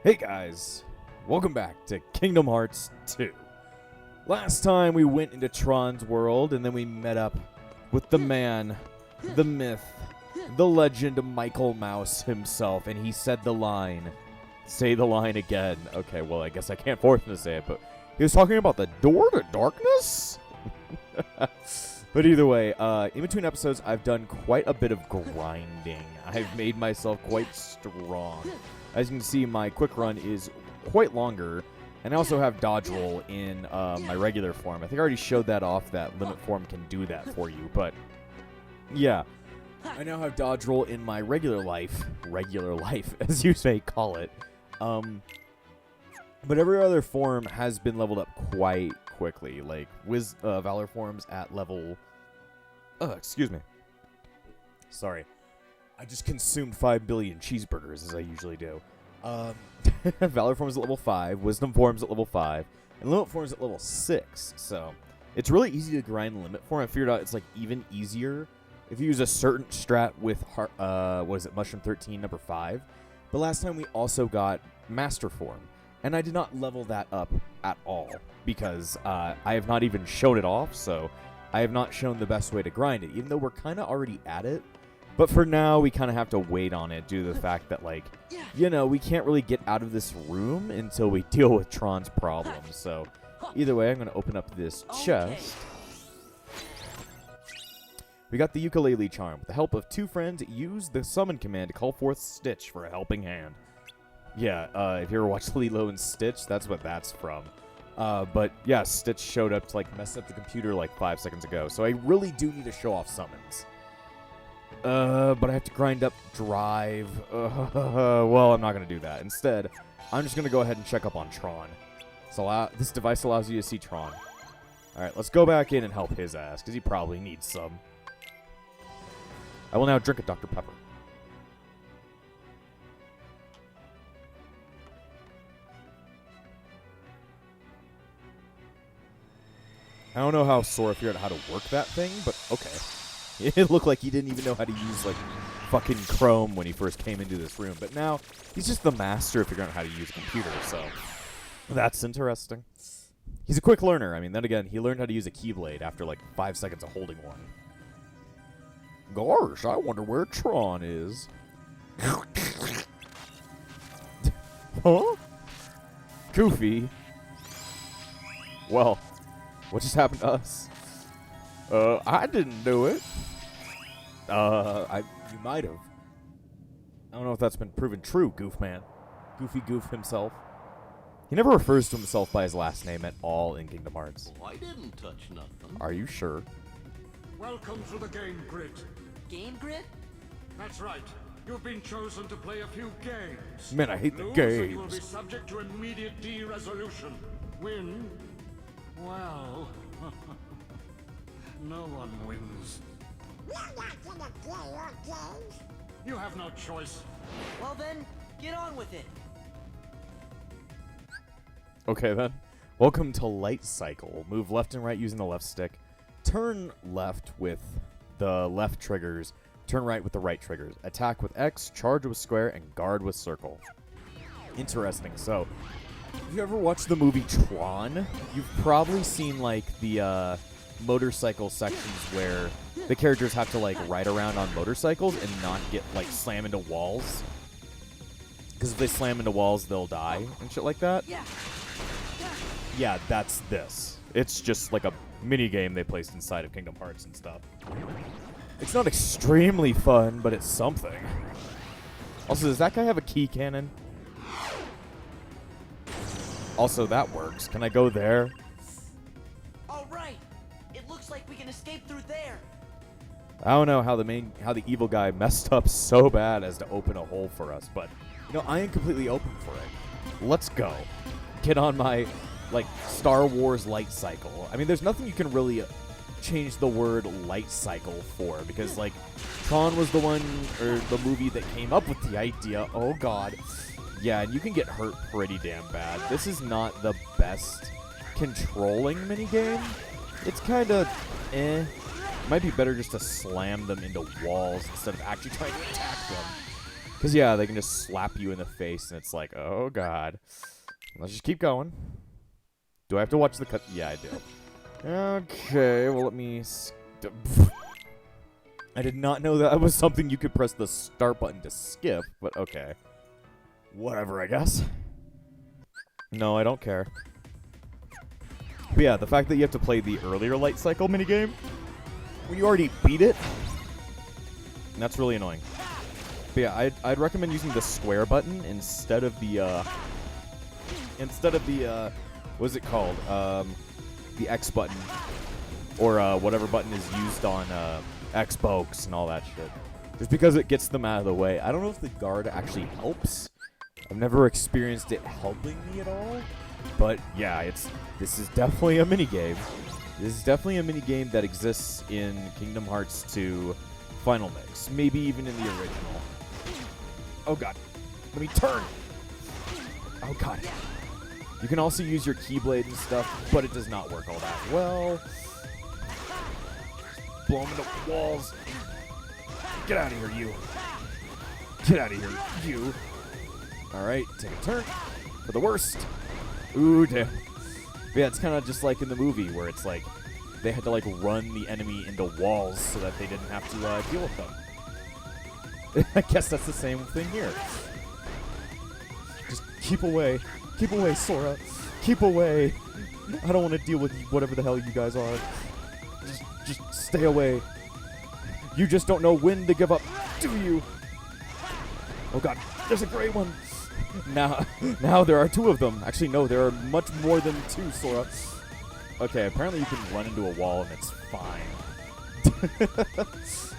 Hey guys, welcome back to Kingdom Hearts 2. Last time we went into Tron's world and then we met up with the man, the myth, the legend Michael Mouse himself, and he said the line. Say the line again. Okay, well I guess I can't force him to say it, but he was talking about the door to darkness? But either way, in between episodes I've done quite a bit of grinding. I've made myself quite strong. As you can see, my quick run is quite longer, and I also have dodge roll in my regular form. I think I already showed that off, that limit form can do that for you, but yeah. I now have dodge roll in my regular life, as you may call it. But every other form has been leveled up quite quickly, like Valor forms at level... excuse me. Sorry. I just consumed 5 billion cheeseburgers, as I usually do. Valor form is at level 5, Wisdom form is at level 5, and Limit form is at level 6. So it's really easy to grind Limit form. I figured out it's like even easier if you use a certain strat with Mushroom 13 number 5. But last time we also got Master form, and I did not level that up at all because I have not even shown it off. So I have not shown the best way to grind it, even though we're kind of already at it. But for now, we kind of have to wait on it due to the fact that, like, you know, we can't really get out of this room until we deal with Tron's problems. So, either way, I'm going to open up this chest. We got the ukulele charm. With the help of 2 friends, use the summon command to call forth Stitch for a helping hand. Yeah, if you ever watched Lilo and Stitch, that's what that's from. But, yeah, Stitch showed up to, like, mess up the computer, like, 5 seconds ago. So I really do need to show off summons. But I have to grind up Drive. Well, I'm not going to do that. Instead, I'm just going to go ahead and check up on Tron. So this device allows you to see Tron. Alright, let's go back in and help his ass, because he probably needs some. I will now drink a Dr. Pepper. I don't know how Sora figured out how to work that thing, but okay. It looked like he didn't even know how to use, like, fucking Chrome when he first came into this room. But now, he's just the master of figuring out how to use a computer, so that's interesting. He's a quick learner. I mean, then again, he learned how to use a Keyblade after, like, 5 seconds of holding one. Gosh, I wonder where Tron is. Huh? Goofy. Well, what just happened to us? I didn't do it. You might have. I don't know if that's been proven true, Goofman. Goofy Goof himself. He never refers to himself by his last name at all in Kingdom Hearts. Oh, I didn't touch nothing. Are you sure? Welcome to the Game Grid. Game Grid? That's right. You've been chosen to play a few games. Man, I hate the Lose, games. and you will be subject to immediate de-resolution. Win? Well, no one wins. You're not gonna play our games. You have no choice. Well then, get on with it. Okay then. Welcome to Light Cycle. Move left and right using the left stick. Turn left with the left triggers. Turn right with the right triggers. Attack with X, charge with square, and guard with circle. Interesting. So, if you ever watched the movie Tron, you've probably seen, like, the motorcycle sections where the characters have to, like, ride around on motorcycles and not get, like, slam into walls. Because if they slam into walls, they'll die and shit like that. Yeah, that's this. It's just like a mini game they placed inside of Kingdom Hearts and stuff. It's not extremely fun, but it's something. Also, does that guy have a key cannon? Also, that works. Can I go there? All right. It looks like we can escape through there. I don't know how the evil guy messed up so bad as to open a hole for us, but you know, I am completely open for it. Let's go. Get on my, like, Star Wars light cycle. I mean, there's nothing you can really change the word light cycle for, because, like, Tron was the one, or the movie that came up with the idea. Oh, God. Yeah, and you can get hurt pretty damn bad. This is not the best controlling minigame. It's kind of eh. Might be better just to slam them into walls instead of actually trying to attack them. Because, yeah, they can just slap you in the face, and it's like, oh, God. Let's just keep going. Do I have to watch the cut? Yeah, I do. Okay, well, let me... I did not know that was something you could press the start button to skip, but okay. Whatever, I guess. No, I don't care. But yeah, the fact that you have to play the earlier light cycle minigame when you already beat it, that's really annoying. But yeah, I'd recommend using the square button instead of the what's it called? The X button, or whatever button is used on Xbox and all that shit. Just because it gets them out of the way. I don't know if the guard actually helps. I've never experienced it helping me at all. But yeah, this is definitely a minigame. This is definitely a minigame that exists in Kingdom Hearts 2 Final Mix. Maybe even in the original. Oh god. Let me turn! Oh god. You can also use your Keyblade and stuff, but it does not work all that well. Blow them into walls. Get out of here, you. Get out of here, you. Alright, take a turn. For the worst. Ooh, damn. But yeah, it's kind of just like in the movie where it's like they had to like run the enemy into walls so that they didn't have to deal with them. I guess that's the same thing here. Just keep away. Keep away, Sora. Keep away. I don't want to deal with whatever the hell you guys are. Just stay away. You just don't know when to give up, do you? Oh god, there's a gray one. Now there are two of them. Actually, no, there are much more than two, Sora. Okay, apparently you can run into a wall and it's fine.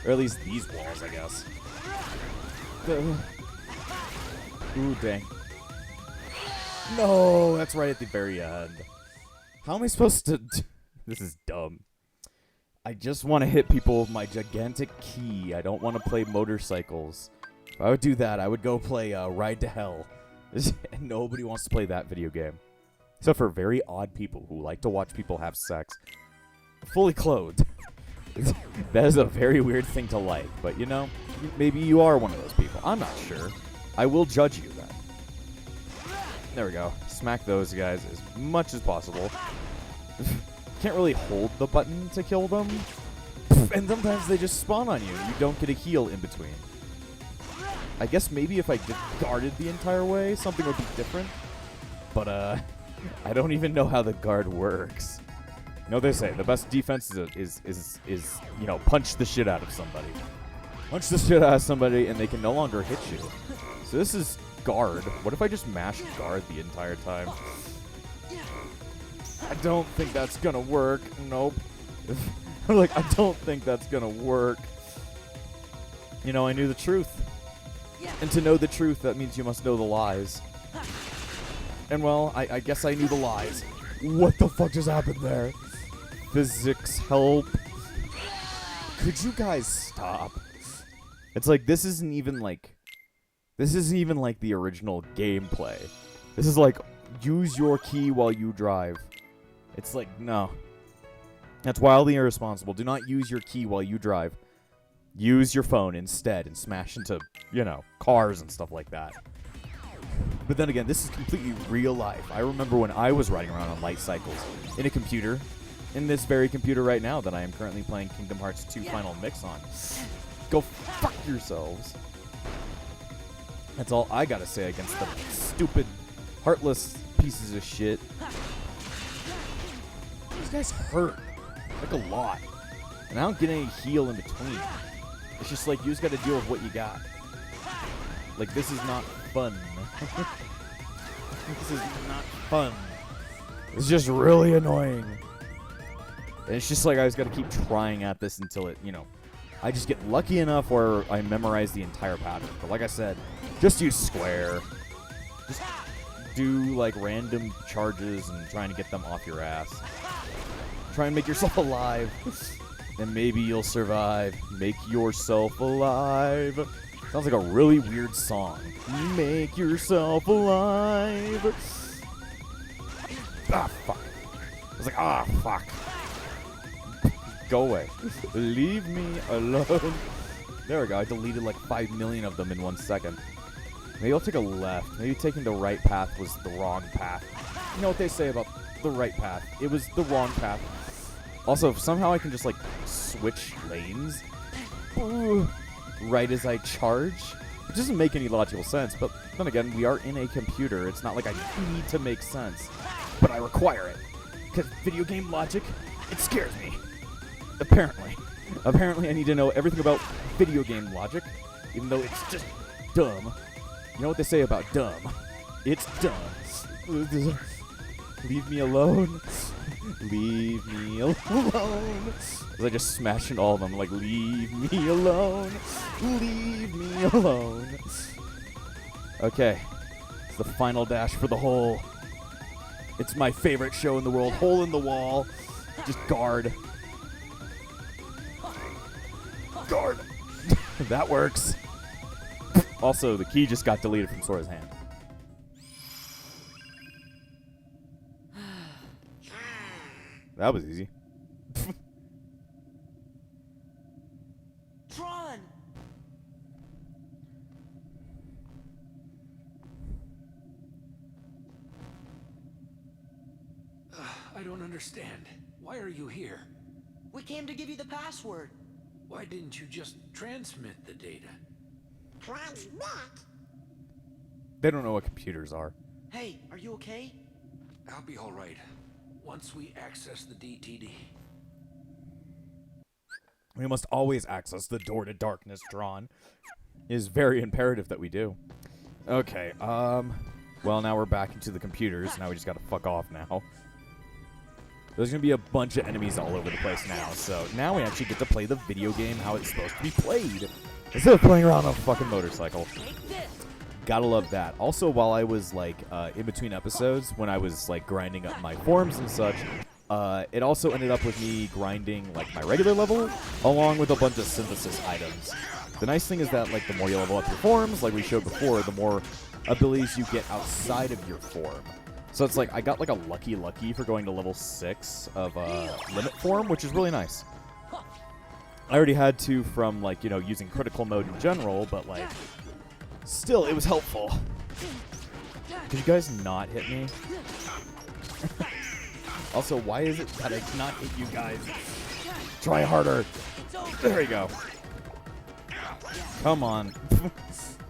Or at least these walls, I guess. Ooh, dang. No, that's right at the very end. How am I supposed to... This is dumb. I just want to hit people with my gigantic key. I don't want to play motorcycles. If I would do that, I would go play Ride to Hell. Nobody wants to play that video game. Except for very odd people who like to watch people have sex. Fully clothed. That is a very weird thing to like. But, you know, maybe you are one of those people. I'm not sure. I will judge you then. There we go. Smack those guys as much as possible. Can't really hold the button to kill them. And sometimes they just spawn on you. You don't get a heal in between. I guess maybe if I guarded the entire way, something would be different. But, I don't even know how the guard works. You know what they say, the best defense is you know, punch the shit out of somebody. Punch the shit out of somebody and they can no longer hit you. So this is guard. What if I just mash guard the entire time? I don't think that's gonna work. Nope. Like, I don't think that's gonna work. You know, I knew the truth. And to know the truth, that means you must know the lies. And well, I guess I knew the lies. What the fuck just happened there? Physics, help. Could you guys stop? It's like, this isn't even like the original gameplay. This is like, use your key while you drive. It's like, no. That's wildly irresponsible. Do not use your key while you drive. Use your phone instead and smash into, you know, cars and stuff like that. But then again, this is completely real life. I remember when I was riding around on light cycles in a computer, in this very computer right now that I am currently playing Kingdom Hearts 2 Final Mix on. Go fuck yourselves. That's all I gotta say against the stupid, heartless pieces of shit. These guys hurt. Like a lot. And I don't get any heal in between. It's just like, you just gotta deal with what you got. Like, this is not fun. This is not fun. It's just really annoying. And it's just like, I just gotta keep trying at this until it, you know, I just get lucky enough where I memorize the entire pattern. But like I said, just use square. Just do, like, random charges and trying to get them off your ass. Try and make yourself alive. And maybe you'll survive. Make yourself alive. Sounds like a really weird song. Make yourself alive. Ah, fuck. I was like, ah, fuck. Go away. Leave me alone. There we go. I deleted like 5 million of them in 1 second. Maybe I'll take a left. Maybe taking the right path was the wrong path. You know what they say about the right path? It was the wrong path. Also, if somehow I can just like switch lanes right as I charge, it doesn't make any logical sense. But then again, we are in a computer. It's not like I need to make sense, but I require it. Because video game logic, it scares me. Apparently. Apparently I need to know everything about video game logic, even though it's just dumb. You know what they say about dumb? It's dumb. Leave me alone. Leave me alone. As I just smash into all of them, like, leave me alone. Leave me alone. Okay. It's the final dash for the hole. It's my favorite show in the world. Hole in the wall. Just guard. Guard. That works. Also, the key just got deleted from Sora's hand. That was easy. Tron! I don't understand. Why are you here? We came to give you the password. Why didn't you just transmit the data? Transmit? They don't know what computers are. Hey, are you okay? I'll be all right once we access the DTD. We must always access the door to darkness, Tron. It is very imperative that we do. Okay, well, now we're back into the computers. Now we just gotta fuck off now. There's gonna be a bunch of enemies all over the place now, so now we actually get to play the video game how it's supposed to be played. Instead of playing around on a fucking motorcycle. Gotta love that. Also, while I was, like, in between episodes, when I was, like, grinding up my forms and such, it also ended up with me grinding, like, my regular level, along with a bunch of synthesis items. The nice thing is that, like, the more you level up your forms, like we showed before, the more abilities you get outside of your form. So it's like, I got, like, a lucky for going to level 6 of limit form, which is really nice. I already had to from, like, you know, using critical mode in general, but, like, still, it was helpful. Did you guys not hit me? Also, why is it that I cannot hit you guys? Try harder. There we go. Come on.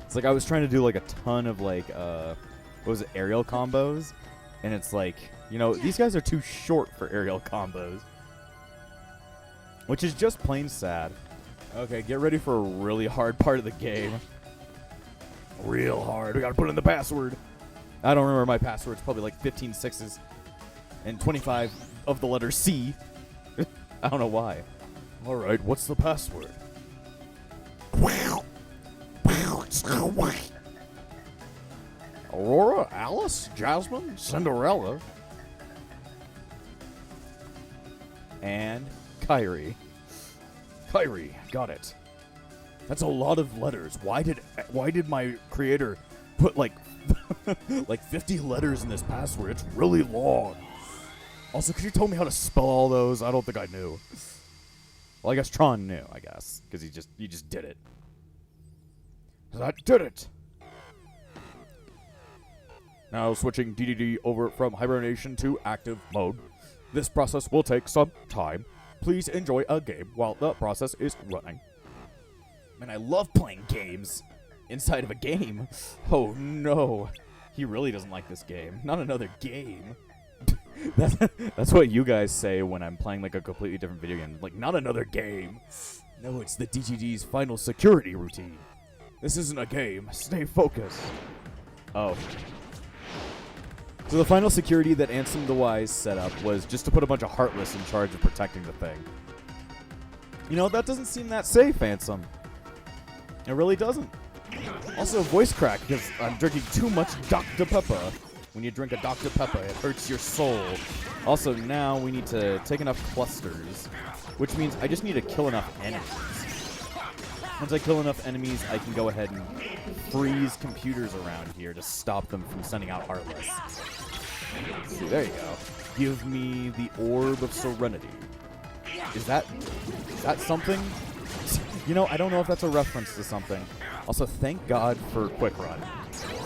It's like I was trying to do, like, a ton of, like, what was it, aerial combos? And it's like, you know, these guys are too short for aerial combos. Which is just plain sad. Okay, get ready for a really hard part of the game. Real hard. We gotta put in the password. I don't remember my password. It's probably like 15 sixes and 25 of the letter C. I don't know why. All right, what's the password? Aurora, Alice, Jasmine, Cinderella, and Kyrie. Kyrie, got it. That's a lot of letters. Why did my creator put like like 50 letters in this password? It's really long. Also, could you tell me how to spell all those? I don't think I knew. Well, I guess Tron knew, I guess, because he just did it. That did it. Now switching DDD over from hibernation to active mode. This process will take some time. Please enjoy a game while the process is running. Man, I love playing games inside of a game. Oh no. He really doesn't like this game. Not another game. That's what you guys say when I'm playing like a completely different video game. Like, not another game. No, it's the DGD's final security routine. This isn't a game. Stay focused. Oh. So the final security that Ansem the Wise set up was just to put a bunch of Heartless in charge of protecting the thing. You know, that doesn't seem that safe, Ansem. It really doesn't. Also, voice crack, because I'm drinking too much Dr. Pepper. When you drink a Dr. Pepper, it hurts your soul. Also, now we need to take enough clusters, which means I just need to kill enough enemies. Once I kill enough enemies, I can go ahead and freeze computers around here to stop them from sending out Heartless. See, there you go. Give me the Orb of Serenity. Is that something? You know, I don't know if that's a reference to something. Also, thank God for Quick Run.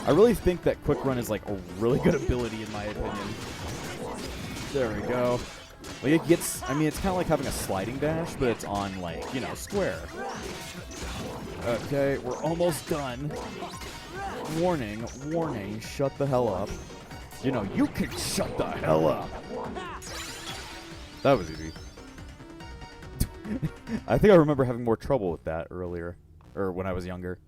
I really think that Quick Run is like a really good ability in my opinion. There we go. Like it gets, I mean, it's kind of like having a sliding dash, but it's on like, you know, square. Okay, we're almost done. Warning, warning, shut the hell up. You know, you can shut the hell up. That was easy. I think I remember having more trouble with that earlier, or when I was younger.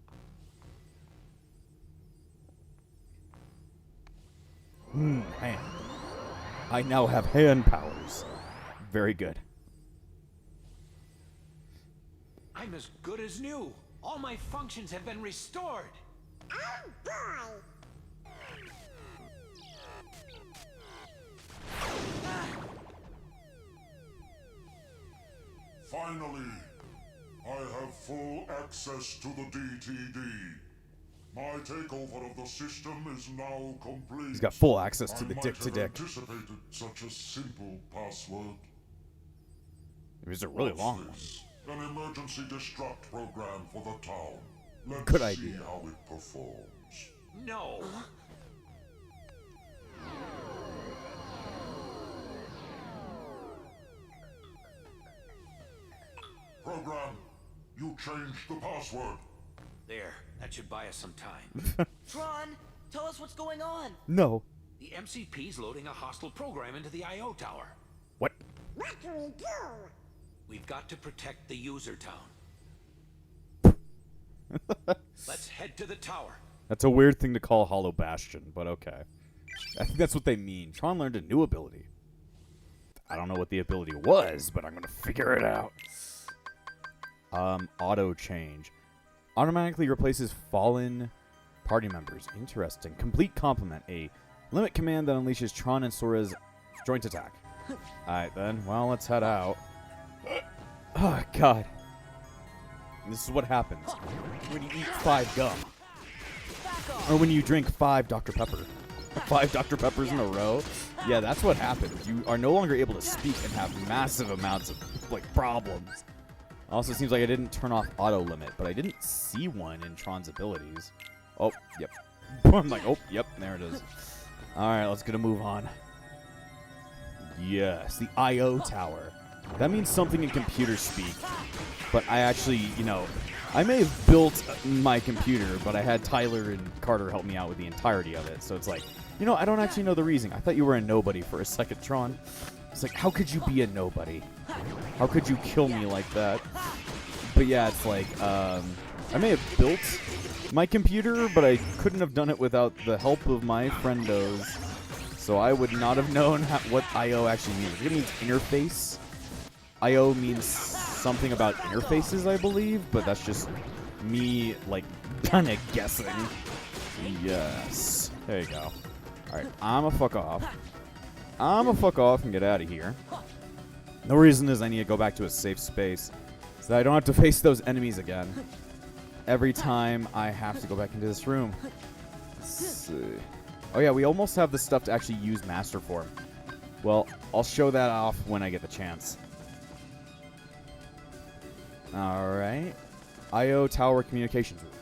Hand. I now have hand powers. Very good. I'm as good as new. All my functions have been restored. Oh boy! Finally, I have full access to the DTD. My takeover of the system is now complete. He's got full access to I the might dick-to-dick. have anticipated such a simple password. It was a really What's long one. this? An emergency destruct program for the town. Let's Good see idea. how it performs. No. Program, you changed the password. There, that should buy us some time. Tron, tell us what's going on. No. The MCP's loading a hostile program into the IO tower. What? What do we do? We've got to protect the user town. Let's head to the tower. That's a weird thing to call Hollow Bastion, but okay. I think that's what they mean. Tron learned a new ability. I don't know what the ability was, but I'm gonna figure it out. Auto change. Automatically replaces fallen party members. Interesting. Complete complement. A limit command that unleashes Tron and Sora's joint attack. Alright then. Well, let's head out. Oh, God. This is what happens when you eat 5 gum. Or when you drink 5 Dr. Pepper. 5 Dr. Peppers in a row. Yeah, that's what happens. You are no longer able to speak and have massive amounts of, like, problems. Also, it seems like I didn't turn off auto limit, but I didn't see one in Tron's abilities. Oh, yep. I'm like, oh, yep, there it is. Alright, let's get a move on. Yes, the I.O. tower. That means something in computer speak. But I actually, you know, I may have built my computer, but I had Tyler and Carter help me out with the entirety of it. So it's like, you know, I don't actually know the reason. I thought you were a nobody for a second, Tron. It's like, how could you be a nobody? How could you kill me like that? But yeah, it's like, I may have built my computer, but I couldn't have done it without the help of my friendos. So I would not have known what I.O. actually means. I think it means interface. I.O. means something about interfaces, I believe, but that's just me, like, kind of guessing. Yes. There you go. Alright, I'ma fuck off. I'ma fuck off and get out of here. No reason is I need to go back to a safe space so that I don't have to face those enemies again. Every time I have to go back into this room. Let's see. Oh yeah, we almost have the stuff to actually use Master Form. Well, I'll show that off when I get the chance. Alright. I.O. Tower Communications Room.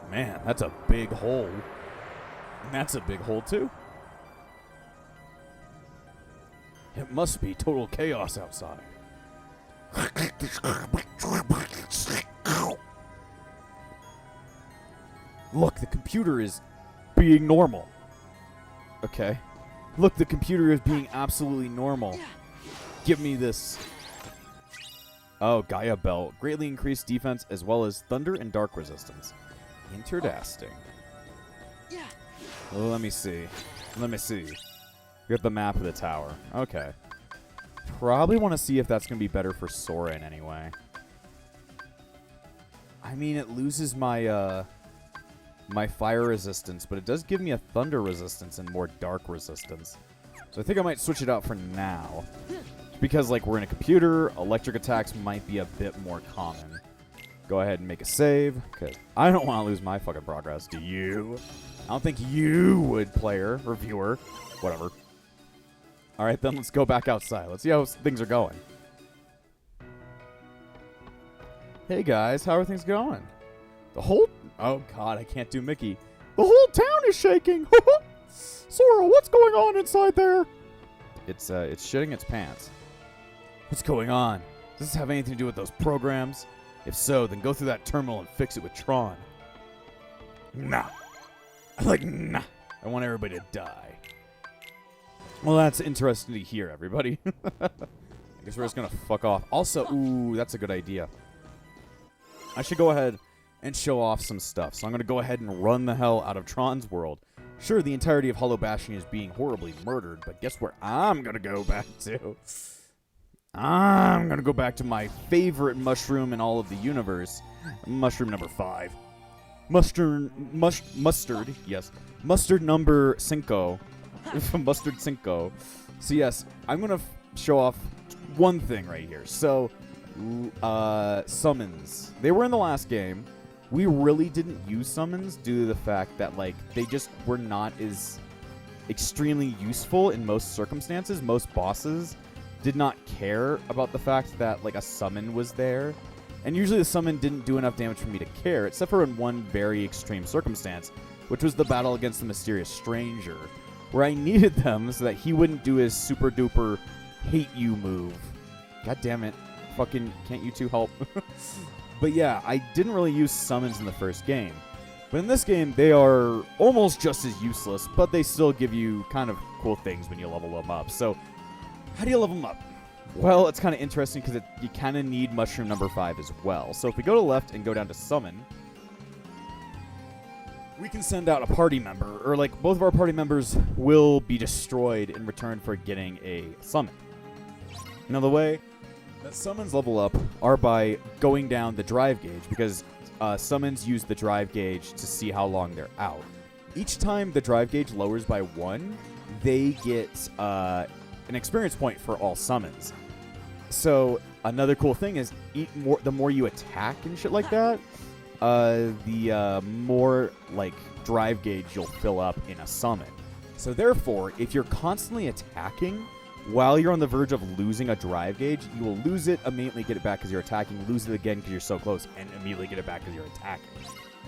Man, that's a big hole. And that's a big hole, too. It must be total chaos outside. Look, the computer is being normal. Okay. Look, the computer is being absolutely normal. Give me this. Oh, Gaia Belt. Greatly increased defense as well as thunder and dark resistance. Interesting. Well, let me see. Let me see. We got the map of the tower. Okay. Probably want to see if that's going to be better for Sora in any way. I mean, it loses my, my fire resistance, but it does give me a thunder resistance and more dark resistance. So I think I might switch it out for now. Because, like, we're in a computer, electric attacks might be a bit more common. Go ahead and make a save, because I don't want to lose my fucking progress. Do you? I don't think you would, player or viewer. Whatever. All right, then let's go back outside. Let's see how things are going. Hey, guys. How are things going? The whole... Oh, God, I can't do Mickey. The whole town is shaking. Sora, what's going on inside there? It's shitting its pants. What's going on? Does this have anything to do with those programs? If so, then go through that terminal and fix it with Tron. Nah. Nah. I want everybody to die. Well, that's interesting to hear, everybody. I guess we're just going to fuck off. Also, ooh, that's a good idea. I should go ahead and show off some stuff. So I'm going to go ahead and run the hell out of Tron's world. Sure, the entirety of Hollow Bashing is being horribly murdered, but guess where I'm going to go back to? I'm going to go back to my favorite mushroom in all of the universe. Mushroom number 5. Mustard, yes. Mustard number 5. Mustard 5. So yes, I'm going to show off one thing right here. So, summons. They were in the last game. We really didn't use summons due to the fact that, like, they just were not as extremely useful in most circumstances. Most bosses did not care about the fact that, like, a summon was there. And usually the summon didn't do enough damage for me to care, except for in one very extreme circumstance, which was the battle against the mysterious stranger, where I needed them so that he wouldn't do his super duper hate you move. God damn it. Fucking can't you two help? But yeah, I didn't really use summons in the first game. But in this game, they are almost just as useless, but they still give you kind of cool things when you level them up. So, how do you level them up? Well, it's kind of interesting because you kind of need mushroom number 5 as well. So if we go to the left and go down to summon, we can send out a party member, or like both of our party members will be destroyed in return for getting a summon. Now the way that summons level up are by going down the drive gauge, because summons use the drive gauge to see how long they're out. Each time the drive gauge lowers by 1, they get an experience point for all summons. So another cool thing is the more you attack and shit like that, the more like drive gauge you'll fill up in a summon. So therefore, if you're constantly attacking while you're on the verge of losing a drive gauge, you will lose it, immediately get it back because you're attacking, lose it again because you're so close, and immediately get it back because you're attacking.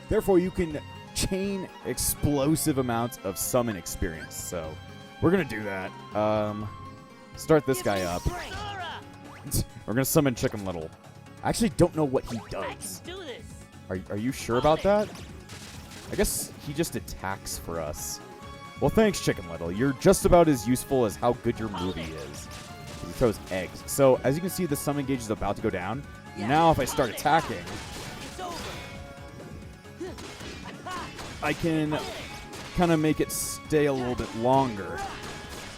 Therefore, you can chain explosive amounts of summon experience. So we're going to do that. Start this guy up. We're going to summon Chicken Little. I actually don't know what he does. Are you sure about that? I guess he just attacks for us. Well, thanks, Chicken Little. You're just about as useful as how good your movie is. He throws eggs. So, as you can see, the summon gauge is about to go down. Now, if I start attacking, I can kind of make it stay a little bit longer.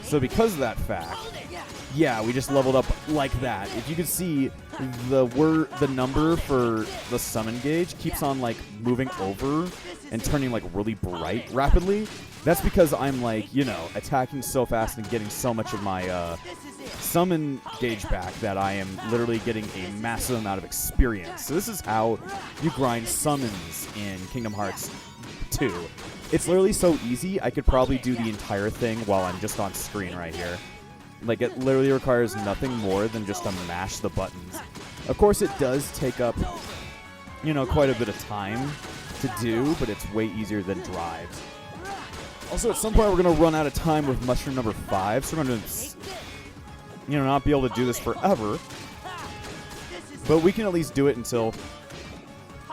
So, because of that fact, yeah, we just leveled up like that. If you can see, the number for the summon gauge keeps on, like, moving over and turning, like, really bright rapidly. That's because I'm, like, you know, attacking so fast and getting so much of my summon gauge back that I am literally getting a massive amount of experience. So this is how you grind summons in Kingdom Hearts 2. It's literally so easy, I could probably do the entire thing while I'm just on screen right here. Like, it literally requires nothing more than just to mash the buttons. Of course, it does take up, you know, quite a bit of time to do, but it's way easier than drives. Also, at some point, we're going to run out of time with mushroom number 5, so we're going to, you know, not be able to do this forever. But we can at least do it until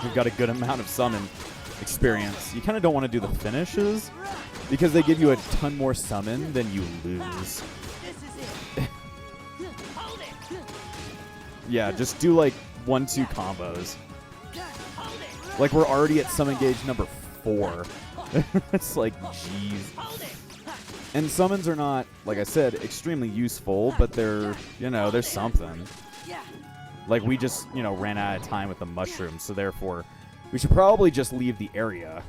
we've got a good amount of summon experience. You kind of don't want to do the finishes, because they give you a ton more summon than you lose. Yeah, just do like 1-2 combos. Like, we're already at summon gauge number 4. It's like, jeez. And summons are not, like I said, extremely useful, but they're, you know, they're something. Like, we just, you know, ran out of time with the mushrooms, so therefore, we should probably just leave the area.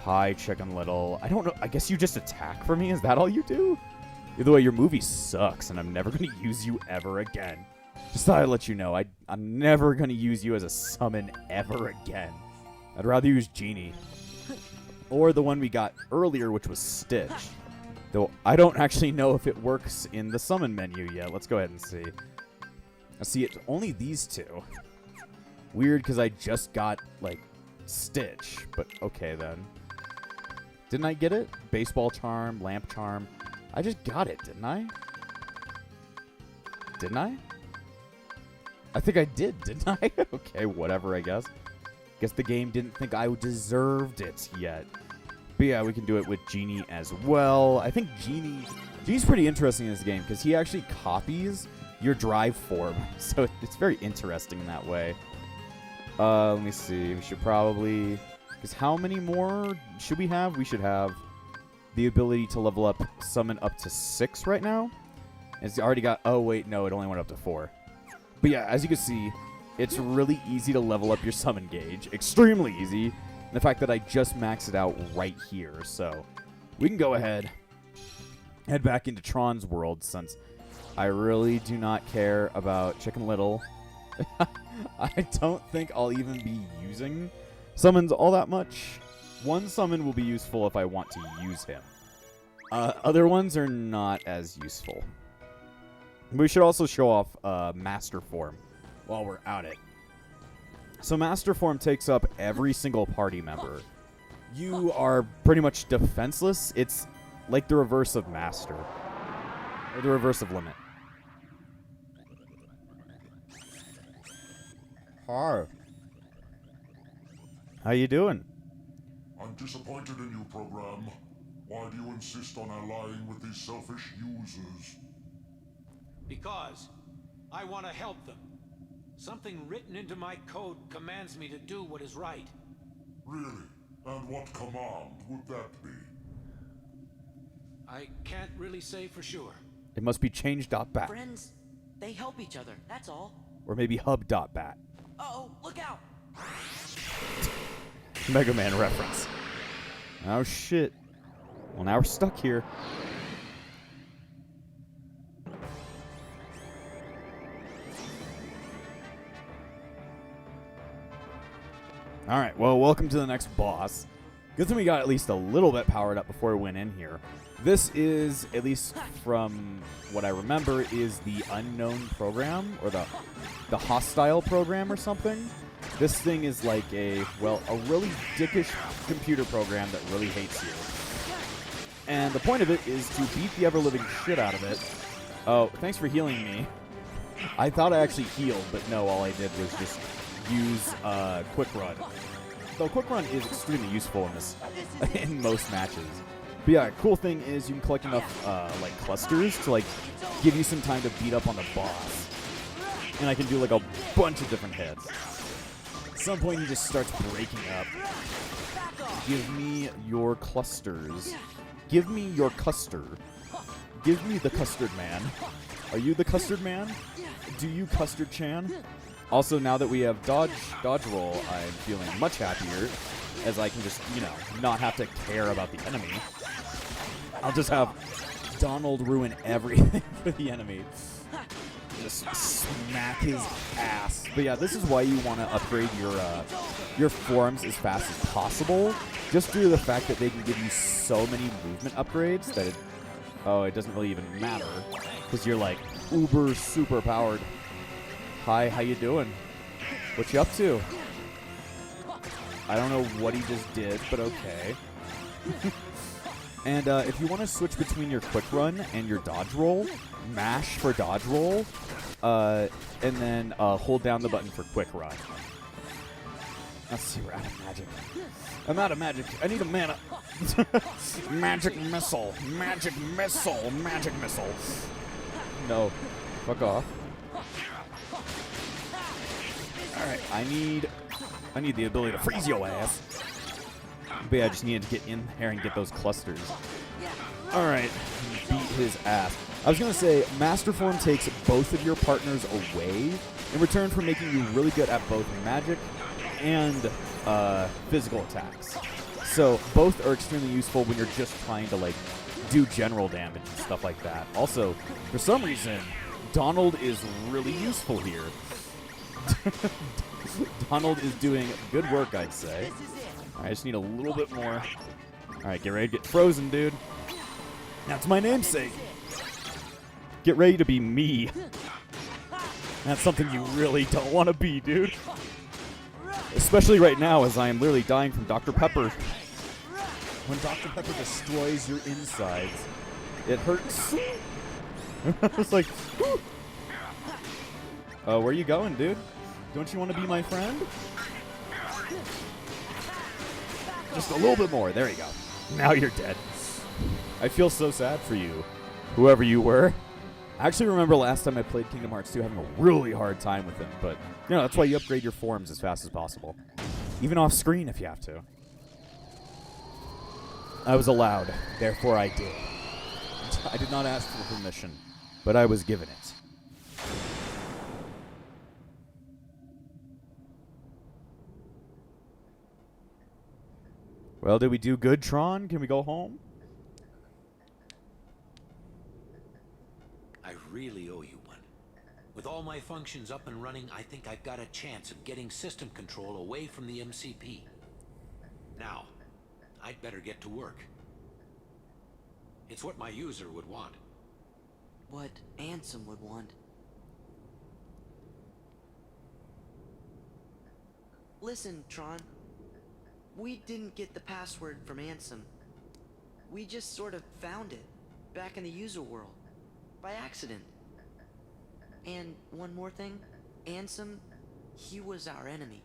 Hi, Chicken Little. I don't know, I guess you just attack for me? Is that all you do? Either way, your movie sucks, and I'm never going to use you ever again. Just thought I'd let you know, I'm never going to use you as a summon ever again. I'd rather use Genie. or the one we got earlier, which was Stitch. Though I don't actually know if it works in the summon menu yet. Let's go ahead and see. I see it's only these two. Weird, because I just got, like, Stitch. But okay, then. Didn't I get it? Baseball Charm, Lamp Charm. I just got it, didn't I? Didn't I? I think I didn't I? Okay, whatever, I guess. Guess the game didn't think I deserved it yet. But yeah, we can do it with Genie as well. I think Genie's pretty interesting in this game because he actually copies your drive form. So it's very interesting in that way. Let me see. We should probably... Because how many more should we have? We should have the ability to level up summon up to 6 right now. It's already got... Oh, wait, no, it only went up to 4. But yeah, as you can see, it's really easy to level up your summon gauge. Extremely easy. And the fact that I just maxed it out right here. So we can go ahead, head back into Tron's world since I really do not care about Chicken Little. I don't think I'll even be using summons all that much. One summon will be useful if I want to use him. Other ones are not as useful. We should also show off Master Form while we're at it. So Master Form takes up every single party member. You are pretty much defenseless. It's like the reverse of Master. Or the reverse of Limit. Hi. How you doing? I'm disappointed in you, program. Why do you insist on allying with these selfish users? Because I want to help them. Something written into my code commands me to do what is right. Really? And what command would that be? I can't really say for sure. It must be change.bat. Friends, they help each other, that's all. Or maybe hub.bat. Uh-oh, look out! Mega Man reference. Oh shit. Well, now we're stuck here. Alright, well, welcome to the next boss. Good thing we got at least a little bit powered up before we went in here. This is, at least from what I remember, is the unknown program, or the hostile program or something. This thing is like a really dickish computer program that really hates you. And the point of it is to beat the ever-living shit out of it. Oh, thanks for healing me. I thought I actually healed, but no, all I did was just use Quick Run. Though Quick Run is extremely useful in this, in most matches. But yeah, cool thing is you can collect enough like clusters to like give you some time to beat up on the boss. And I can do like a bunch of different hits. At some point he just starts breaking up. Give me your clusters. Give me your custard. Give me the custard man. Are you the custard man? Do you custard chan? Also, now that we have dodge roll, I'm feeling much happier, as I can just, you know, not have to care about the enemy. I'll just have Donald ruin everything for the enemy. Just smack his ass. But yeah, this is why you want to upgrade your forms as fast as possible, just due to the fact that they can give you so many movement upgrades that it doesn't really even matter, because you're like uber super powered. Hi, how you doing? What you up to? I don't know what he just did, but okay. And if you want to switch between your quick run and your dodge roll, mash for dodge roll, and then hold down the button for quick run. Let's see, we're out of magic. I'm out of magic. I need a mana. Magic missile. Magic missile. Magic missile. No. Fuck off. Alright, I need the ability to freeze your ass. But yeah, I just needed to get in there and get those clusters. Alright, beat his ass. I was going to say, Master Form takes both of your partners away in return for making you really good at both magic and physical attacks. So both are extremely useful when you're just trying to like do general damage and stuff like that. Also, for some reason, Donald is really useful here. Donald is doing good work, I'd say. I just need a little bit more. Alright, get ready to get frozen, dude. That's my namesake. Get ready to be me. That's something you really don't want to be, dude. Especially right now, as I am literally dying from Dr. Pepper. When Dr. Pepper destroys your insides, it hurts. It's like, whew. Where are you going, dude? Don't you want to be my friend? Just a little bit more. There you go. Now you're dead. I feel so sad for you, whoever you were. I actually remember last time I played Kingdom Hearts 2 having a really hard time with him, but you know, that's why you upgrade your forms as fast as possible. Even off screen if you have to. I was allowed, therefore I did. I did not ask for permission, but I was given it. Well, did we do good, Tron? Can we go home? I really owe you one. With all my functions up and running, I think I've got a chance of getting system control away from the MCP. Now, I'd better get to work. It's what my user would want. What Ansem would want. Listen, Tron. We didn't get the password from Ansem. We just sort of found it, back in the user world, by accident. And one more thing, Ansem, he was our enemy.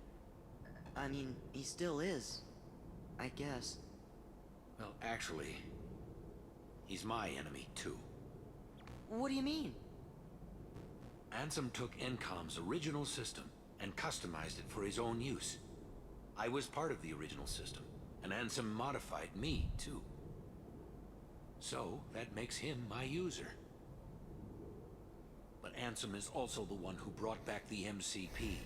I mean, he still is, I guess. Well, actually, he's my enemy, too. What do you mean? Ansem took Encom's original system and customized it for his own use. I was part of the original system, and Ansem modified me, too. So, that makes him my user. But Ansem is also the one who brought back the MCP.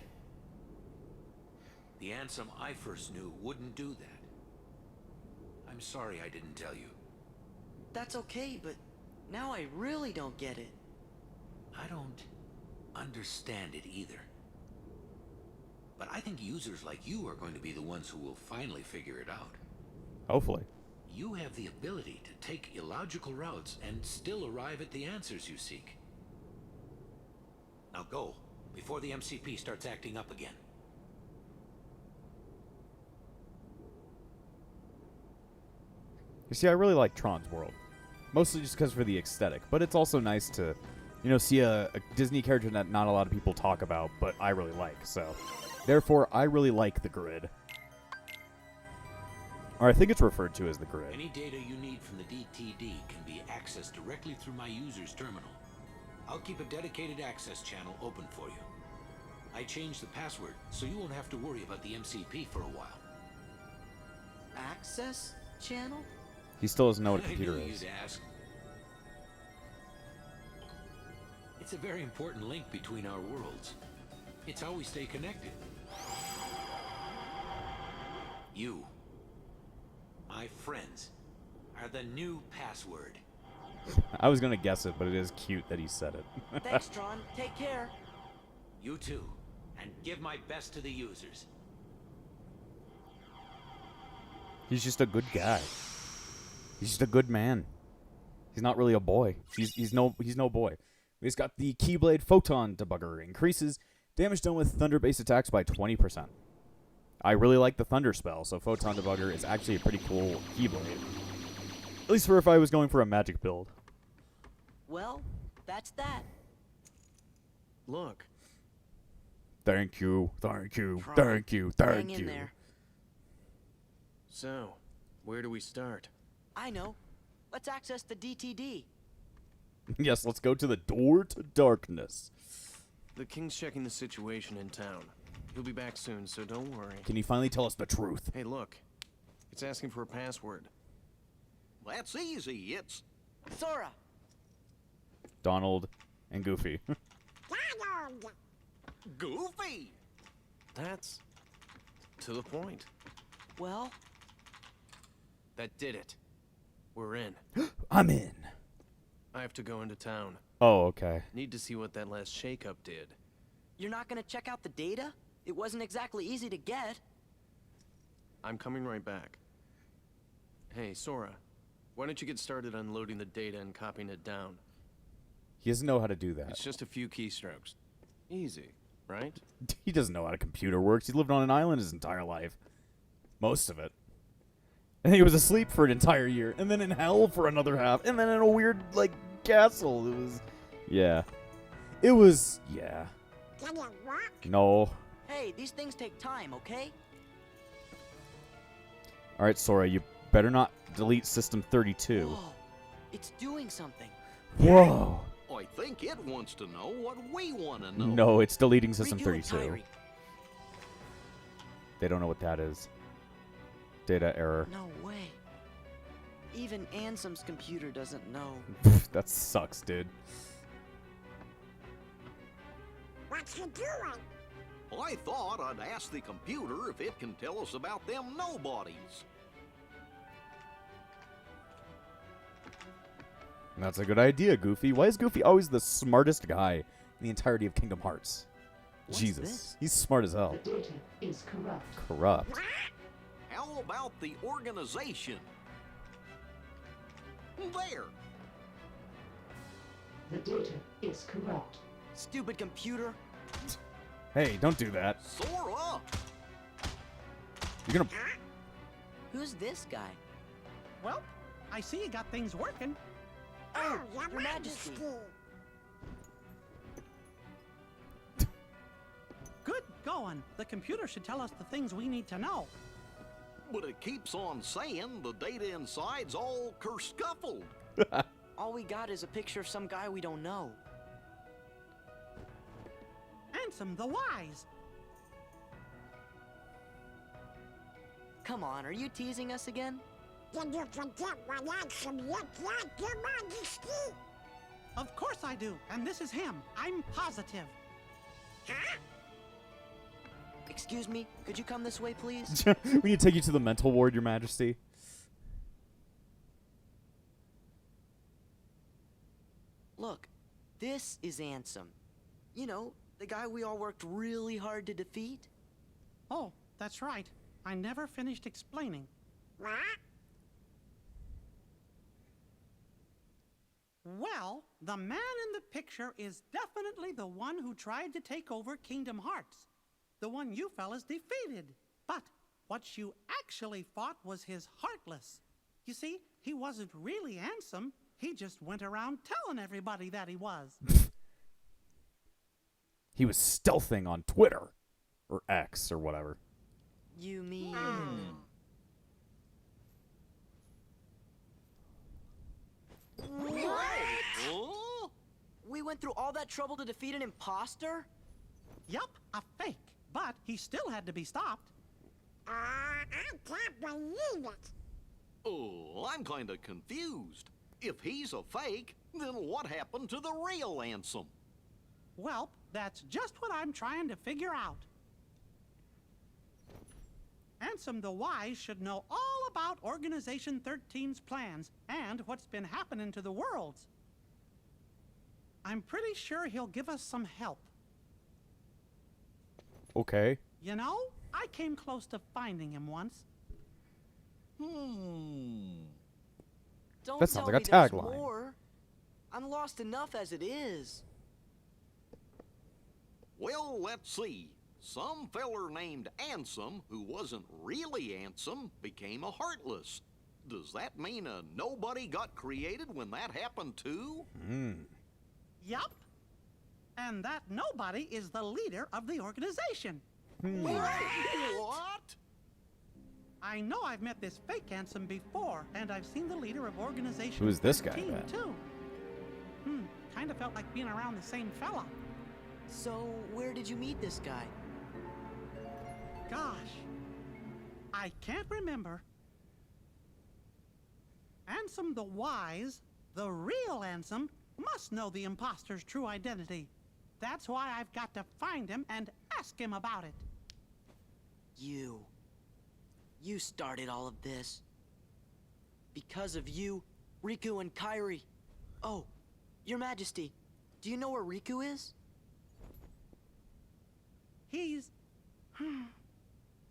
The Ansem I first knew wouldn't do that. I'm sorry I didn't tell you. That's okay, but now I really don't get it. I don't understand it either. But I think users like you are going to be the ones who will finally figure it out. Hopefully. You have the ability to take illogical routes and still arrive at the answers you seek. Now go, before the MCP starts acting up again. You see, I really like Tron's world. Mostly just because for the aesthetic, but it's also nice to, you know, see a Disney character that not a lot of people talk about, but I really like, so. Therefore, I really like the grid. Or I think it's referred to as the grid. Any data you need from the DTD can be accessed directly through my user's terminal. I'll keep a dedicated access channel open for you. I changed the password, so you won't have to worry about the MCP for a while. Access channel? He still doesn't know what a I computer knew is. you'd ask. It's a very important link between our worlds. It's how we stay connected. You, my friends, are the new password. I was going to guess it, but it is cute that he said it. Thanks, Tron. Take care. You too, and give my best to the users. He's just a good guy. He's just a good man. He's not really a boy. He's no boy. He's got the Keyblade Photon Debugger. Increases damage done with thunder-based attacks by 20%. I really like the Thunder spell, so Photon Debugger is actually a pretty cool Keyblade. At least for if I was going for a magic build. Well, that's that. Look, Thank you, thank you, Tron, thank you, hang thank in you. there. so, where do we start? I know. Let's access the DTD. Yes, let's go to the door to darkness. The king's checking the situation in town. He'll be back soon, so don't worry. Can you finally tell us the truth? Hey, look. It's asking for a password. That's easy. It's Sora! Donald and Goofy. Donald! Goofy. That's to the point. Well, That did it. We're in. I'm in. I have to go into town. Oh, okay. Need to see what that last shakeup did. you're not gonna check out the data? It wasn't exactly easy to get. I'm coming right back. Hey, Sora, why don't you get started unloading the data and copying it down? He doesn't know how to do that. It's just a few keystrokes. Easy, right? He doesn't know how a computer works. He's lived on an island his entire life. Most of it. And he was asleep for an entire year, and then in hell for another half, and then in a weird, like, castle. It was... Yeah. It was... Yeah. Can you walk? No. Hey, these things take time, okay? Alright, Sora, you better not delete System 32. Whoa, it's doing something. Whoa. I think it wants to know what we want to know. No, it's deleting System Riku and 32. Kyrie. They don't know what that is. Data error. No way. Even Ansem's computer doesn't know. That sucks, dude. What you doing? I thought I'd ask the computer if it can tell us about them nobodies. That's a good idea, Goofy. Why is Goofy always the smartest guy in the entirety of Kingdom Hearts? What's Jesus. this? He's smart as hell. The data is corrupt. Corrupt. How about the organization? There. The data is corrupt. Stupid computer. Hey, don't do that. Sora! You're gonna... Who's this guy? Well, I see you got things working. Oh, Your Your Majesty. Good going. The computer should tell us the things we need to know. But it keeps on saying the data inside's all kerscuffled. All we got is a picture of some guy we don't know. Ansem the Wise. Come on, are you teasing us again? Did you forget what Ansem looked like, Your Majesty? Of course I do, and this is him. I'm positive. Huh? Excuse me, could you come this way, please? We need to take you to the mental ward, Your Majesty. Look, this is Ansem. You know, the guy we all worked really hard to defeat. Oh, that's right. I never finished explaining. What? Well, the man in the picture is definitely the one who tried to take over Kingdom Hearts. The one you fellas defeated. But what you actually fought was his Heartless. You see, he wasn't really Ansem. He just went around telling everybody that he was. He was stealthing on Twitter. Or X, or whatever. You mean... Huh? We went through all that trouble to defeat an imposter? Yup, a fake. But he still had to be stopped. I can't believe it. Oh, I'm kinda confused. If he's a fake, then what happened to the real Ansem? Well, that's just what I'm trying to figure out. Ansem the Wise should know all about Organization 13's plans and what's been happening to the worlds. I'm pretty sure he'll give us some help. Okay. You know, I came close to finding him once. Don't That sounds tell like me a there's tagline. more. I'm lost enough as it is. Well, let's see. Some feller named Ansem, who wasn't really Ansem, became a Heartless. Does that mean a nobody got created when that happened too? Yup. And that nobody is the leader of the organization. What? I know I've met this fake Ansem before, and I've seen the leader of Organization Who's this guy 13 then? too. Kinda felt like being around the same fella. So, where did you meet this guy? Gosh, I can't remember. Ansem the Wise, the real Ansem, must know the imposter's true identity. That's why I've got to find him and ask him about it. You started all of this. Because of you, Riku and Kyrie. Oh, Your Majesty, do you know where Riku is? He's...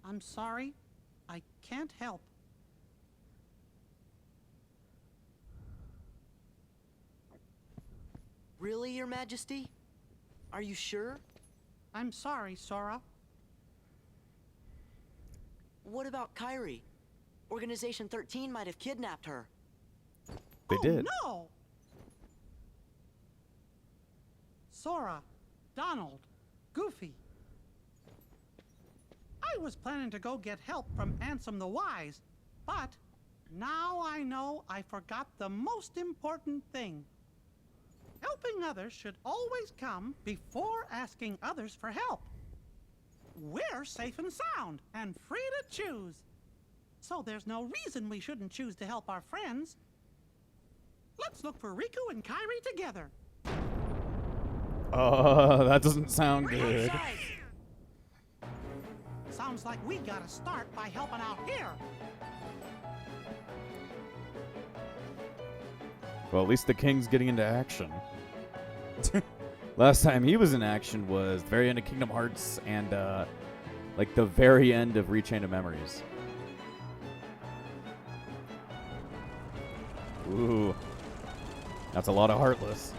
I'm sorry. I can't help. Really, Your Majesty? Are you sure? I'm sorry, Sora. What about Kyrie? Organization 13 might have kidnapped her. They did. No! Sora, Donald, Goofy. I was planning to go get help from Ansem the Wise, but now I know I forgot the most important thing. Helping others should always come before asking others for help. We're safe and sound and free to choose. So there's no reason we shouldn't choose to help our friends. Let's look for Riku and Kyrie together. That doesn't sound good. Sounds like we gotta start by helping out here. Well, at least the king's getting into action. Last time he was in action was the very end of Kingdom Hearts and, like, the very end of Rechain of Memories. Ooh. That's a lot of Heartless.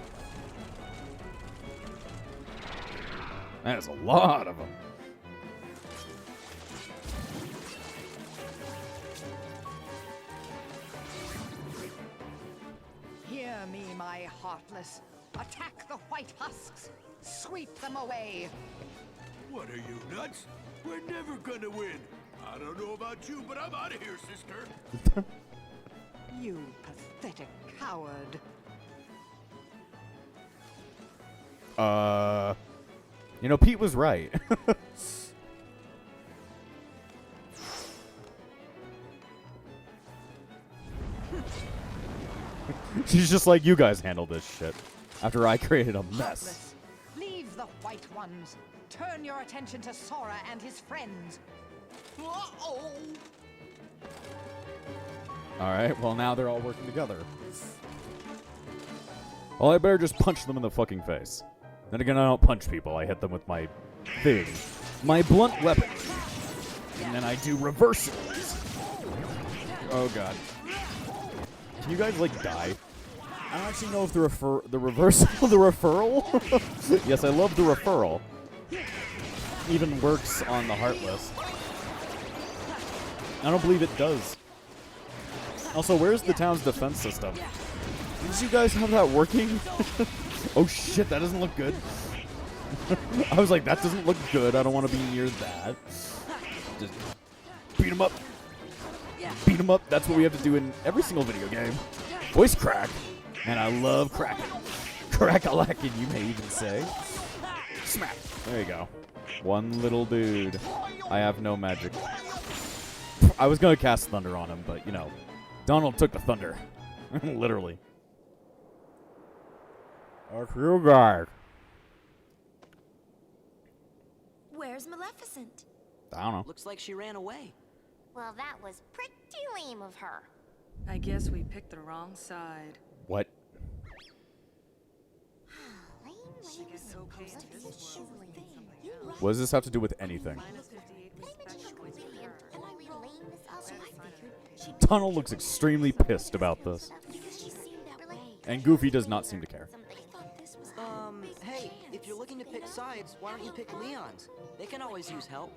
That is a lot of them. Hear me, my Heartless. Attack the white husks. Sweep them away. What are you, nuts? We're never gonna win. I don't know about you, but I'm out of here, sister. You pathetic coward. You know, Pete was right. She's just like, you guys handle this shit. After I created a mess. Heartless. Leave the white ones. Turn your attention to Sora and his friends. Uh-oh. Alright, well now they're all working together. Well, I better just punch them in the fucking face. Then again, I don't punch people. I hit them with my thing. My blunt weapon. And then I do reversals. Oh god. Can you guys, like, die? I don't actually know if the reversal, the referral? Yes, I love the referral. Even works on the Heartless. I don't believe it does. Also, where's the town's defense system? Did you guys have that working? Oh shit, that doesn't look good. I was like, that doesn't look good. I don't want to be near that. Just beat him up. Beat him up. That's what we have to do in every single video game. Voice crack. And I love cracking. Crack-a-lackin', you may even say. Smack. There you go. One little dude. I have no magic. I was going to cast Thunder on him, but, you know, Donald took the thunder. Literally. Our crew guard. Where's Maleficent? I don't know. Looks like she ran away. Well, that was pretty lame of her. I guess we picked the wrong side. What? What does this have to do with anything? Donald looks extremely pissed about this. And Goofy does not seem to care. Hey, if you're looking to pick sides, why don't you pick Leon's? They can always use help.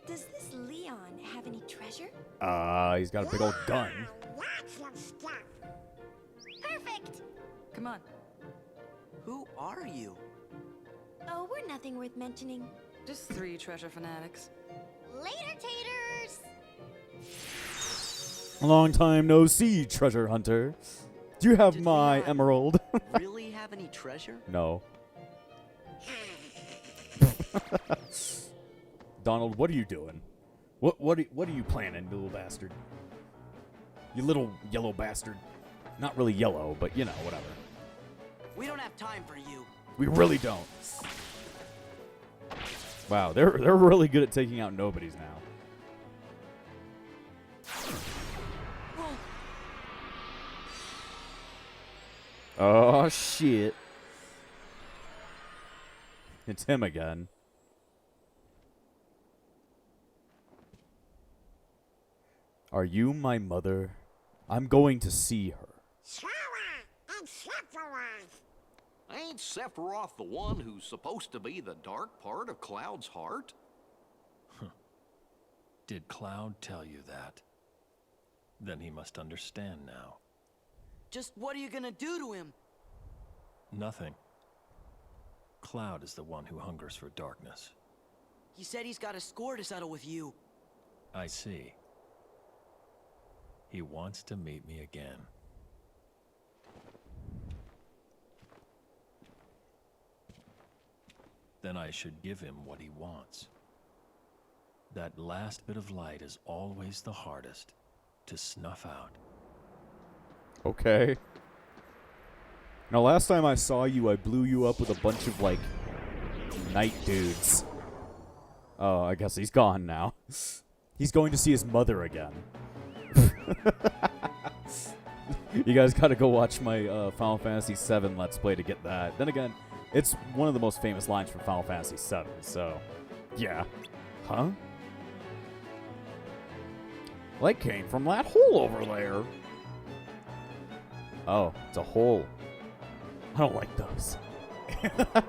Does this Leon have any treasure? He's got a big old gun. Perfect! Come on. Who are you? Oh, we're nothing worth mentioning. Just 3 treasure fanatics. Later, taters! Long time no see, treasure hunter. Do you have my emerald? Really have any treasure? No. Donald, what are you doing? What are you planning, you little bastard? You little yellow bastard. Not really yellow, but you know, whatever. We don't have time for you. We really don't. Wow, they're really good at taking out nobodies now. Oh shit. It's him again. Are you my mother? I'm going to see her. Sora and Sephiroth. Ain't Sephiroth the one who's supposed to be the dark part of Cloud's heart? Did Cloud tell you that? Then he must understand now. Just what are you gonna do to him? Nothing. Cloud is the one who hungers for darkness. He said he's got a score to settle with you. I see. He wants to meet me again. Then I should give him what he wants. That last bit of light is always the hardest to snuff out. Okay. Now, last time I saw you, I blew you up with a bunch of, like, night dudes. Oh, I guess he's gone now. He's going to see his mother again. You guys gotta go watch my Final Fantasy VII Let's Play to get that. Then again, it's one of the most famous lines from Final Fantasy VII, so... yeah. Huh? Light came from that hole over there. Oh, it's a hole. I don't like those. I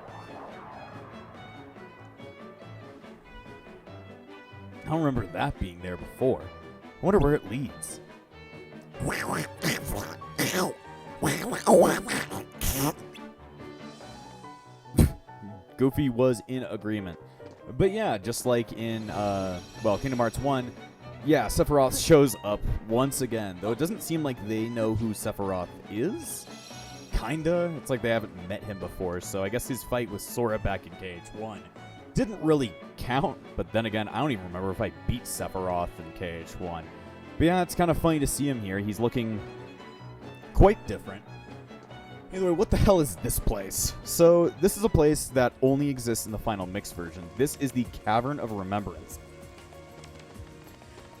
don't remember that being there before. I wonder where it leads. Goofy was in agreement. But yeah, just like in, Kingdom Hearts 1, yeah, Sephiroth shows up once again, though it doesn't seem like they know who Sephiroth is. Kinda. It's like they haven't met him before, so I guess his fight with Sora back in KH1 didn't really count, but then again, I don't even remember if I beat Sephiroth in KH1. But yeah, it's kind of funny to see him here. He's looking quite different. Anyway, what the hell is this place? So, this is a place that only exists in the final mix version. This is the Cavern of Remembrance.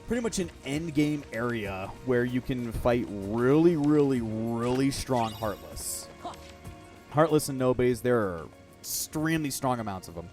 Pretty much an endgame area where you can fight really, really, really strong Heartless. Heartless and Nobes, there are extremely strong amounts of them.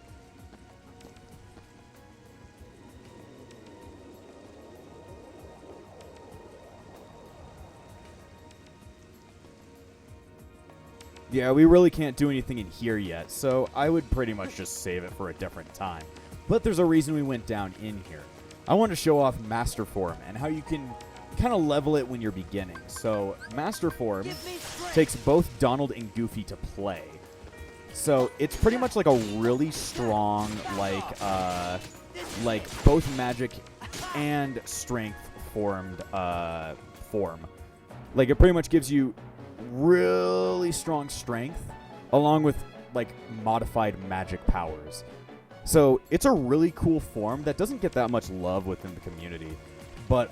Yeah, we really can't do anything in here yet, so I would pretty much just save it for a different time. But there's a reason we went down in here. I want to show off Master Form and how you can kind of level it when you're beginning. So Master Form takes both Donald and Goofy to play. So it's pretty much like a really strong, like both magic and strength formed form. Like it pretty much gives you really strong strength along with like modified magic powers. So it's a really cool form that doesn't get that much love within the community. But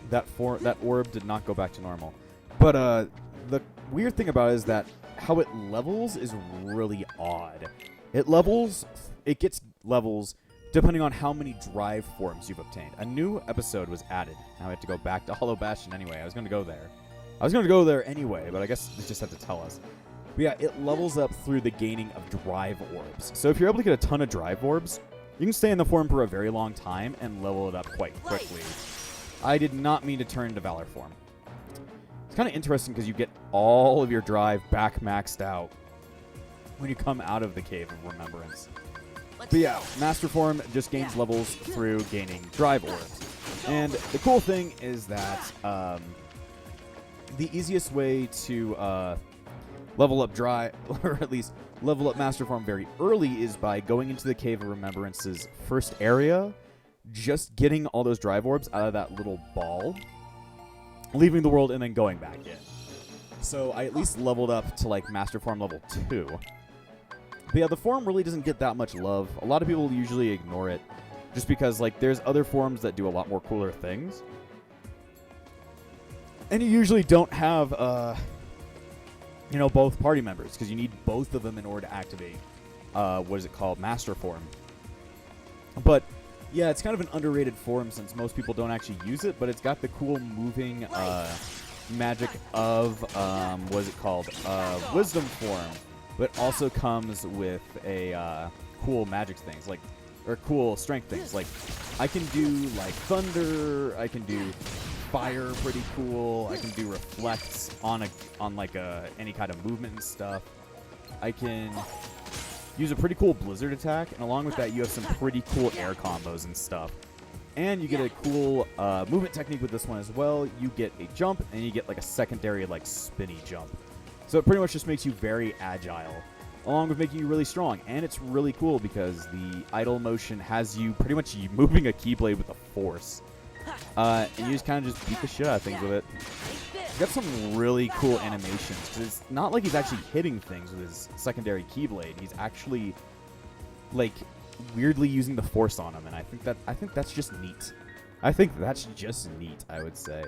that orb did not go back to normal. But the weird thing about it is that how it levels is really odd. It gets levels depending on how many drive forms you've obtained. A new episode was added. Now I have to go back to Hollow Bastion anyway. I was going to go there anyway, but I guess they just have to tell us. But yeah, it levels up through the gaining of drive orbs. So if you're able to get a ton of drive orbs, you can stay in the form for a very long time and level it up quite quickly. I did not mean to turn to Valor form. It's kind of interesting because you get all of your drive back maxed out when you come out of the Cave of Remembrance. But yeah, Master Form just gains levels through gaining drive orbs. And the cool thing is that the easiest way to level up drive, or at least level up Master Form very early, is by going into the Cave of Remembrance's first area, just getting all those drive orbs out of that little ball, leaving the world, and then going back in. So I at least leveled up to like Master Form level 2. But yeah, the form really doesn't get that much love. A lot of people usually ignore it just because like there's other forms that do a lot more cooler things. And you usually don't have both party members because you need both of them in order to activate Master Form. But yeah, it's kind of an underrated form since most people don't actually use it, but it's got the cool moving magic of Wisdom Form, but also comes with a cool magic things. Like or cool strength things. Like, I can do, like, thunder, I can do fire pretty cool, I can do reflects on any kind of movement and stuff. I can use a pretty cool blizzard attack, and along with that, you have some pretty cool air combos and stuff. And you get a cool movement technique with this one as well. You get a jump, and you get like a secondary like spinny jump. So it pretty much just makes you very agile, along with making you really strong. And it's really cool because the idle motion has you pretty much moving a Keyblade with the force. And you just kind of just beat the shit out of things with it. He's got some really cool animations, because it's not like he's actually hitting things with his secondary Keyblade. He's actually, like, weirdly using the force on him, and I think that's just neat. I think that's just neat, I would say.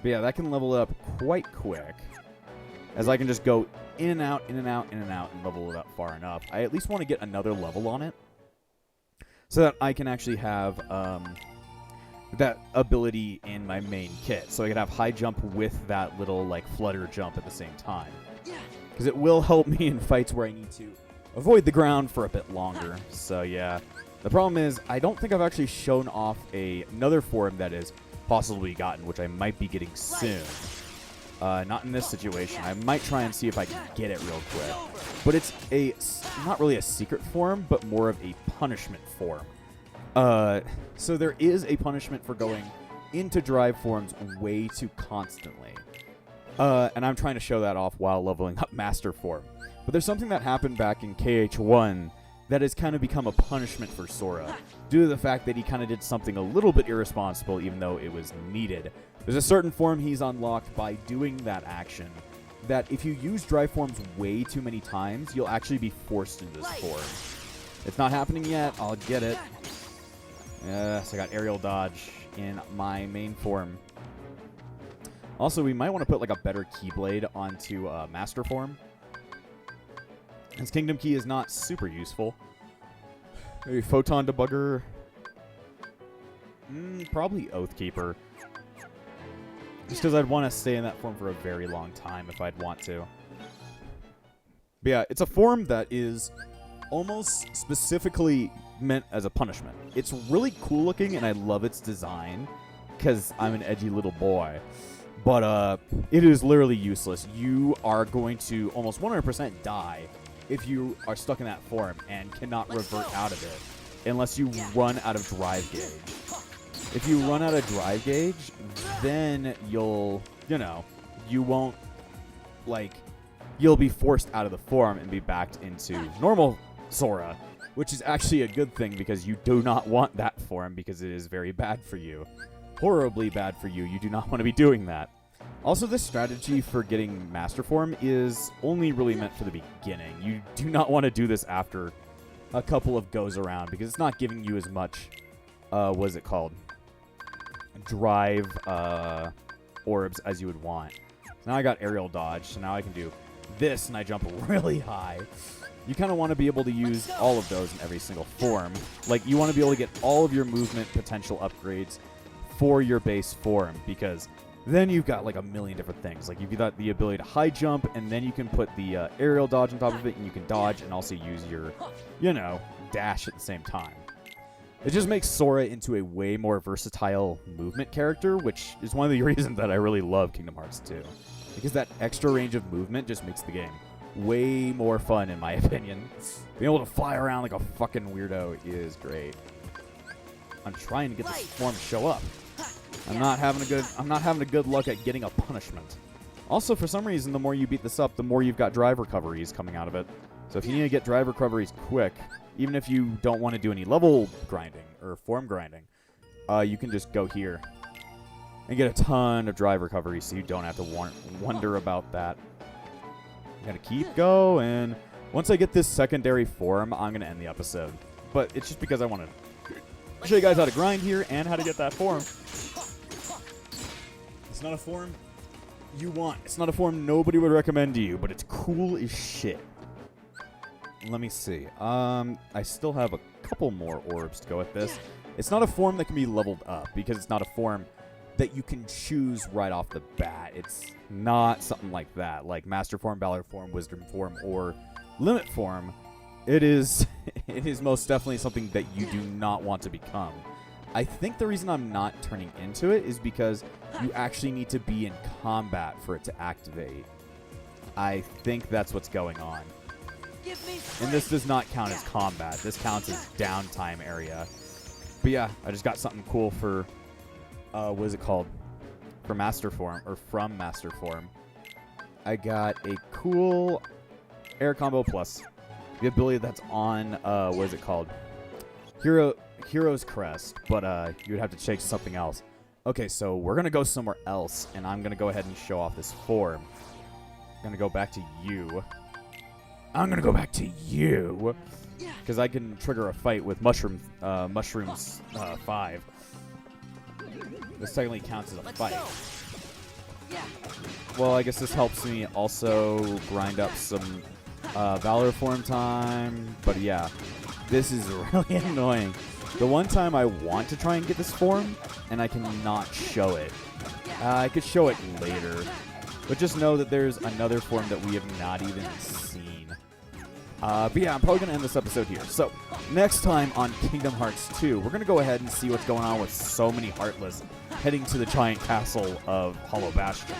But yeah, that can level up quite quick, as I can just go in and out, in and out, in and out, and level it up far enough. I at least want to get another level on it, so that I can actually have that ability in my main kit, so I can have high jump with that little like flutter jump at the same time, because it will help me in fights where I need to avoid the ground for a bit longer. So yeah, the problem is I don't think I've actually shown off another form that is possibly gotten, which I might be getting soon. Not in this situation. I might try and see if I can get it real quick, but it's not really a secret form, but more of a punishment form. So there is a punishment for going into drive forms way too constantly. And I'm trying to show that off while leveling up Master Form. But there's something that happened back in KH1 that has kind of become a punishment for Sora, due to the fact that he kind of did something a little bit irresponsible, even though it was needed. There's a certain form he's unlocked by doing that action, that if you use drive forms way too many times, you'll actually be forced into this form. It's not happening yet. I'll get it. Yes, I got aerial dodge in my main form. Also, we might want to put like a better Keyblade onto Master Form. His Kingdom Key is not super useful. Maybe Photon Debugger. Probably Oathkeeper. Just because I'd want to stay in that form for a very long time if I'd want to. But yeah, it's a form that is almost specifically meant as a punishment. It's really cool looking, and I love its design, because I'm an edgy little boy. But it is literally useless. You are going to almost 100% die if you are stuck in that form and cannot revert out of it unless you run out of drive gauge. If you run out of drive gauge, then you'll be forced out of the form and be backed into normal Sora, which is actually a good thing because you do not want that form because it is very bad for you. Horribly bad for you. You do not want to be doing that. Also, this strategy for getting Master Form is only really meant for the beginning. You do not want to do this after a couple of goes around because it's not giving you as much, what is it called? Drive orbs as you would want. So now I got aerial dodge, so now I can do this and I jump really high. You kind of want to be able to use all of those in every single form. Like, you want to be able to get all of your movement potential upgrades for your base form, because then you've got like a million different things. Like, you've got the ability to high jump, and then you can put the aerial dodge on top of it, and you can dodge and also use your, dash at the same time. It just makes Sora into a way more versatile movement character, which is one of the reasons that I really love Kingdom Hearts 2. Because that extra range of movement just makes the game way more fun, in my opinion. Being able to fly around like a fucking weirdo is great. I'm trying to get this form to show up. I'm not having a good luck at getting a punishment. Also, for some reason, the more you beat this up, the more you've got drive recoveries coming out of it. So if you need to get drive recoveries quick, even if you don't want to do any level grinding or form grinding, you can just go here and get a ton of drive recoveries, so you don't have to wonder about that. I'm gonna keep going. Once I get this secondary form, I'm gonna end the episode. But it's just because I want to show you guys how to grind here and how to get that form. It's not a form you want. It's not a form nobody would recommend to you, but it's cool as shit. Let me see. I still have a couple more orbs to go with this. It's not a form that can be leveled up because it's not a form that you can choose right off the bat. It's not something like that, like Master Form, Valor Form, Wisdom Form, or Limit Form. It is it is most definitely something that you do not want to become. I think the reason I'm not turning into it is because you actually need to be in combat for it to activate. I think that's what's going on. And this does not count as combat. This counts as downtime area. But yeah, I just got something cool for, what is it called? For Master Form, or from Master Form. I got a cool Air Combo Plus. The ability that's on, what is it called? Hero's Crest, but you would have to change something else. Okay, so we're going to go somewhere else, and I'm going to go ahead and show off this form. I'm going to go back to you. I'm going to go back to you, because I can trigger a fight with Mushrooms 5. This technically counts as a fight. Well, I guess this helps me also grind up some Valor form time, but yeah, this is really annoying. The one time I want to try and get this form, and I cannot show it. I could show it later, but just know that there's another form that we have not even seen. But yeah, I'm probably going to end this episode here. So, next time on Kingdom Hearts 2, we're going to go ahead and see what's going on with so many Heartless heading to the giant castle of Hollow Bastion.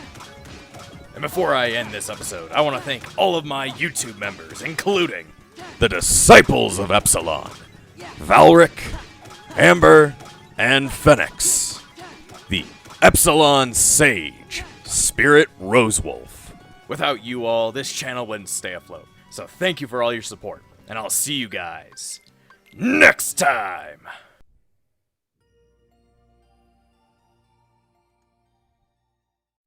And before I end this episode, I want to thank all of my YouTube members, including the Disciples of Epsilon, Valric, Amber, and Phoenix, the Epsilon Sage, Spirit Rosewolf. Without you all, this channel wouldn't stay afloat. So thank you for all your support, and I'll see you guys next time!